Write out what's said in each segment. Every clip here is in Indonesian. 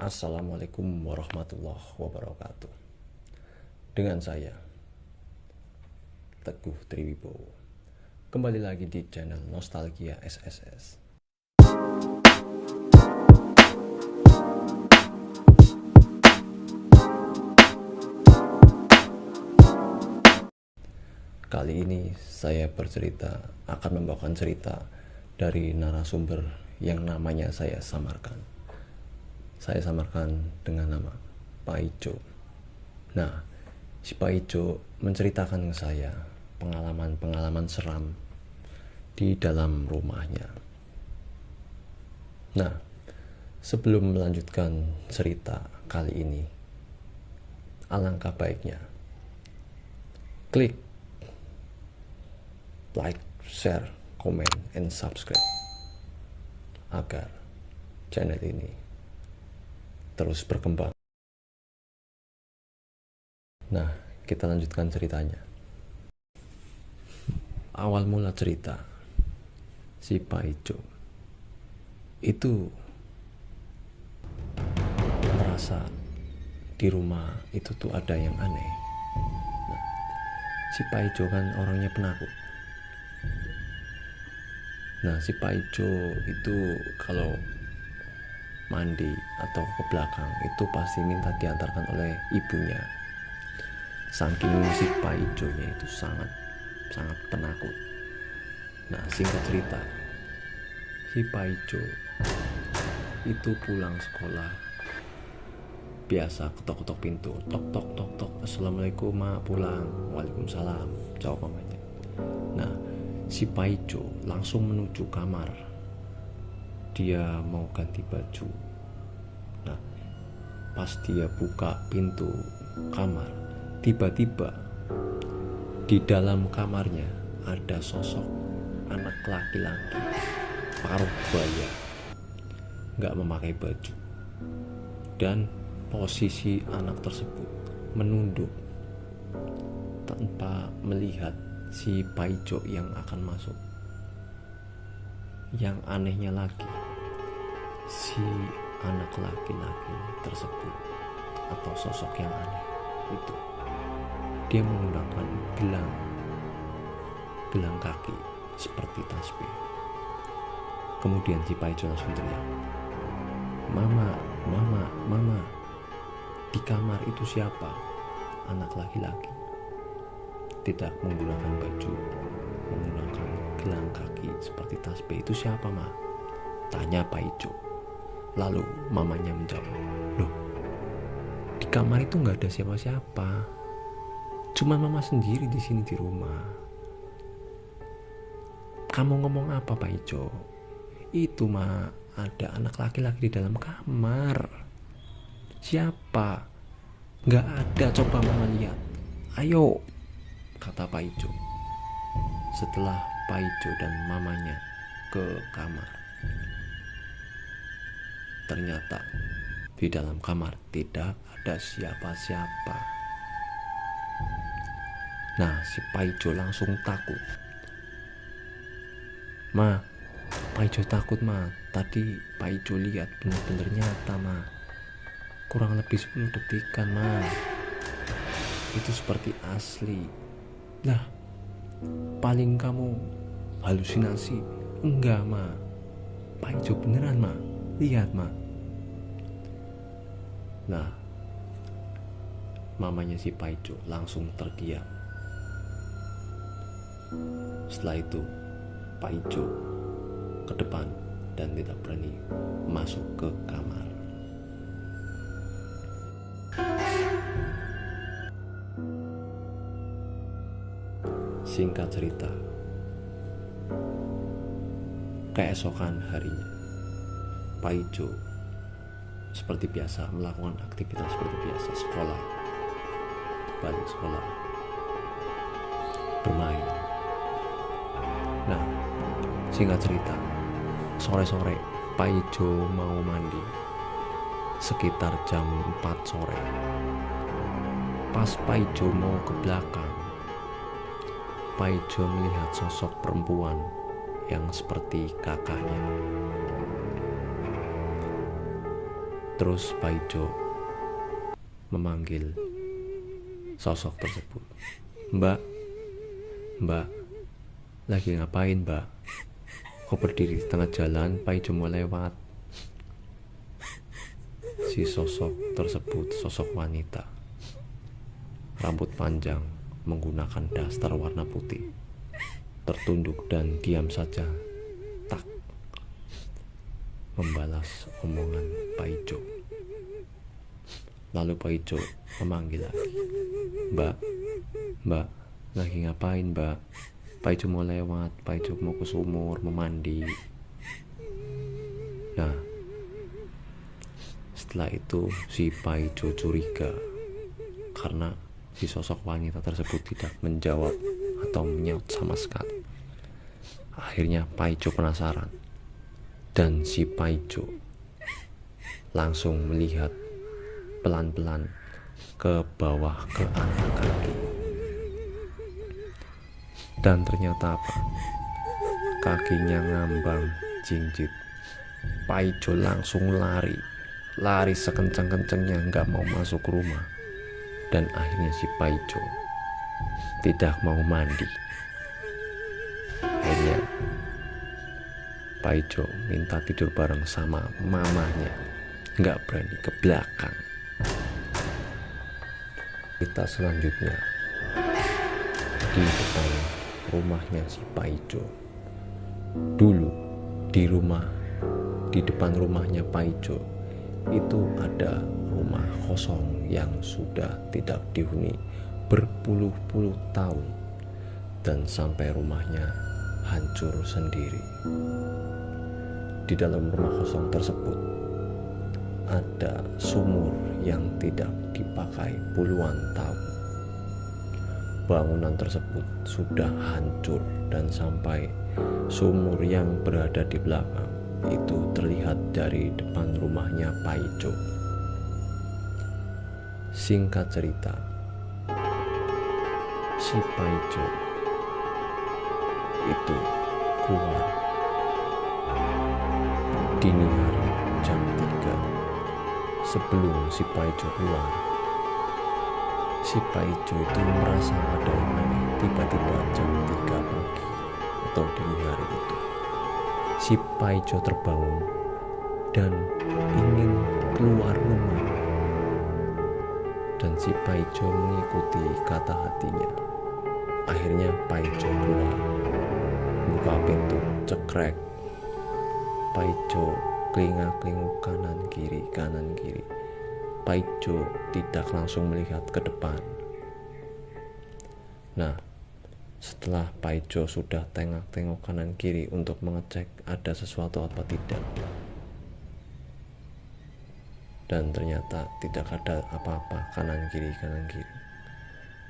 Assalamualaikum warahmatullahi wabarakatuh. Dengan saya Teguh Triwibowo. Kembali lagi di channel Nostalgia SSS. Kali ini saya akan membawakan cerita dari narasumber yang namanya saya samarkan. Saya samarkan dengan nama Pak Ijo. Nah, si Pak Ijo menceritakan ke saya pengalaman-pengalaman seram di dalam rumahnya. Nah, sebelum melanjutkan cerita kali ini, alangkah baiknya klik like, share, comment, and subscribe agar channel ini terus berkembang. Nah, kita lanjutkan ceritanya. Awal mula cerita, si Pak Ijo itu merasa di rumah itu tuh ada yang aneh. Nah, si Pak Ijo kan orangnya penakut. Nah, si Pak Ijo itu kalau mandi atau ke belakang itu pasti minta diantarkan oleh ibunya. Saking si Pak Ijonya itu sangat penakut. Nah, singkat cerita, si Pak Ijo itu pulang sekolah biasa ketok-ketok pintu, tok tok tok tok, assalamualaikum mak, pulang. Waalaikumsalam, jawab mamanya. Nah, si Pak Ijo langsung menuju kamar. Dia mau ganti baju. Nah, pas dia buka pintu kamar, tiba-tiba di dalam kamarnya ada sosok anak laki-laki paruh baya, gak memakai baju, dan posisi anak tersebut menunduk tanpa melihat si Pak Ijo yang akan masuk. Yang anehnya lagi, si anak laki-laki tersebut atau sosok yang aneh itu, dia menggunakan gelang kaki seperti tasbih. Kemudian si Pak Ijo langsung teriak, mama, di kamar itu siapa? Anak laki-laki, tidak menggunakan baju, menggunakan gelang kaki seperti tasbih. Itu siapa, ma? Tanya Pak Ijo. Lalu mamanya menjawab, loh, di kamar itu nggak ada siapa-siapa, cuma mama sendiri di sini di rumah. Kamu ngomong apa, Pak Ijo? Itu, ma, ada anak laki-laki di dalam kamar. Siapa? Nggak ada, coba mama lihat. Ayo, kata Pak Ijo. Setelah Pak Ijo dan mamanya ke kamar, ternyata di dalam kamar tidak ada siapa-siapa. Nah, si Pak Ijo langsung takut. Ma, Pak Ijo takut, ma. Tadi Pak Ijo lihat benar-benar nyata, ma. Kurang lebih 10 detikan, ma. Itu seperti asli. Lah, paling kamu halusinasi? Enggak, ma. Pak Ijo beneran, ma. Lihat, ma. Nah, mamanya si Pak Ijo langsung terdiam. Setelah itu Pak Ijo ke depan dan tidak berani masuk ke kamar. Singkat cerita, keesokan harinya Pak Ijo seperti biasa melakukan aktivitas seperti biasa, sekolah, balik sekolah, bermain. Nah, singkat cerita, sore-sore Pak Ijo mau mandi sekitar jam 4 sore. Pas Pak Ijo mau ke belakang, Pak Ijo melihat sosok perempuan yang seperti kakaknya. Terus Pak Ijo memanggil sosok tersebut. Mbak, lagi ngapain mbak? Kok berdiri di tengah jalan, Pak Ijo mau lewat. Si sosok tersebut sosok wanita, rambut panjang, menggunakan daster warna putih, tertunduk dan diam saja, tak membalas omongan Pak Ijo. Lalu Pak Ijo memanggil lagi, Mbak, lagi ngapain mbak? Pak Ijo mau lewat, Pak Ijo mau ke sumur, mau mandi. Nah, setelah itu si Pak Ijo curiga karena si sosok wanita tersebut tidak menjawab atau menyaut sama sekali. Akhirnya Pak Ijo penasaran, dan si Pak Ijo langsung melihat pelan-pelan ke bawah ke anak kaki. Dan ternyata apa? Kakinya ngambang jinjit. Pak Ijo langsung lari sekencang-kencangnya, nggak mau masuk rumah. Dan akhirnya si Pak Ijo tidak mau mandi. Akhirnya Pak Ijo minta tidur bareng sama mamanya, nggak berani ke belakang. Kita selanjutnya di depan rumahnya si Pak Ijo. Dulu di depan rumahnya Pak Ijo itu ada rumah kosong yang sudah tidak dihuni berpuluh-puluh tahun, dan sampai rumahnya hancur sendiri. Di dalam rumah kosong tersebut ada sumur yang tidak dipakai puluhan tahun. Bangunan tersebut sudah hancur, dan sampai sumur yang berada di belakang itu terlihat dari depan rumahnya Pak Ijo. Singkat cerita, si Pak Ijo itu keluar dini hari jam 3. Sebelum si Pak Ijo keluar, si Pak Ijo itu merasa ada yang aneh. Tiba-tiba jam 3 pagi atau dini hari itu, si Pak Ijo terbangun dan ingin keluar rumah. Dan si Pak Ijo mengikuti kata hatinya. Akhirnya Pak Ijo keluar, buka pintu, cekrek. Pak Ijo kelingak-kelinguk kanan kiri. Pak Ijo tidak langsung melihat ke depan. Nah, setelah Pak Ijo sudah tengok-tengok kanan kiri untuk mengecek ada sesuatu apa tidak, dan ternyata tidak ada apa-apa kanan kiri.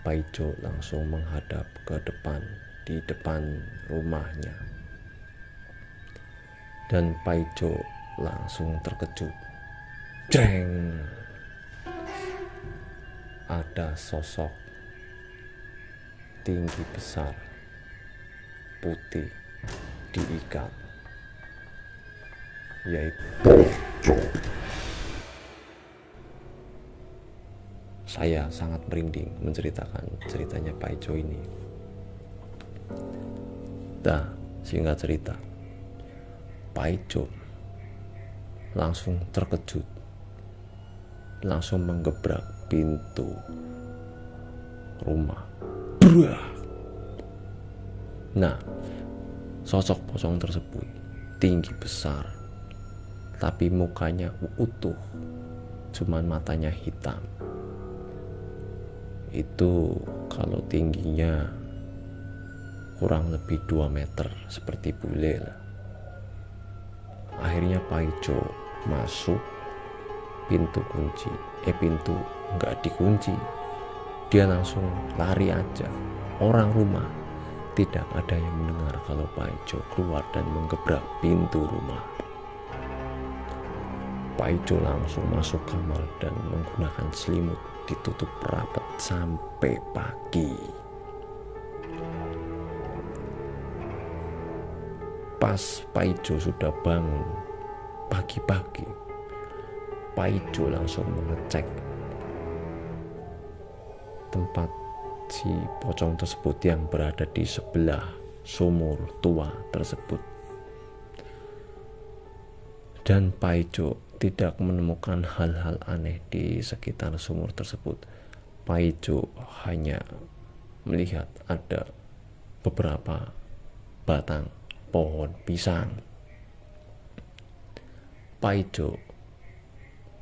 Pak Ijo langsung menghadap ke depan, di depan rumahnya. Dan Pak Ijo langsung terkejut. Jreng! Ada sosok tinggi besar, putih, diikat, yaitu saya sangat merinding menceritakan ceritanya Pak Ijo ini. Nah, singkat cerita, Pak Ijo langsung terkejut, langsung menggebrak pintu rumah. Brah! Nah, sosok pocong tersebut tinggi besar, tapi mukanya utuh, cuman matanya hitam. Itu kalau tingginya kurang lebih 2 meter, seperti bule lah. Akhirnya Pak Ijo masuk, pintu nggak dikunci. Dia langsung lari aja. Orang rumah tidak ada yang mendengar kalau Pak Ijo keluar dan menggebrak pintu rumah. Pak Ijo langsung masuk kamar dan menggunakan selimut ditutup rapat sampai pagi. Pas Pak Ijo sudah bangun pagi-pagi, Paijo langsung mengecek tempat si pocong tersebut yang berada di sebelah sumur tua tersebut. Dan Paijo tidak menemukan hal-hal aneh di sekitar sumur tersebut. Paijo hanya melihat ada beberapa batang pohon pisang. Paijo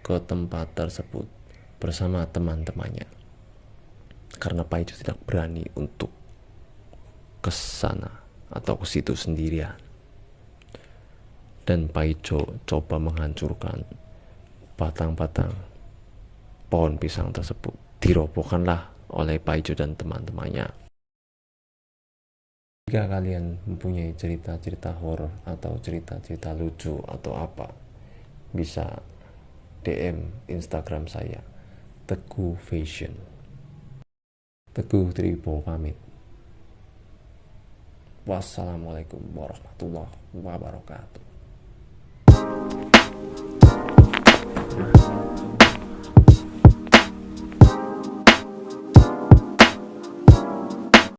ke tempat tersebut bersama teman-temannya karena Paijo tidak berani untuk ke sana atau ke situ sendirian. Dan Paijo coba menghancurkan batang-batang pohon pisang tersebut. Dirobohkanlah oleh Paijo dan teman-temannya. Jika kalian mempunyai cerita-cerita horor atau cerita-cerita lucu atau apa, bisa DM Instagram saya, Teguh Fashion. Teguh Tribo pamit. Wassalamualaikum warahmatullahi wabarakatuh.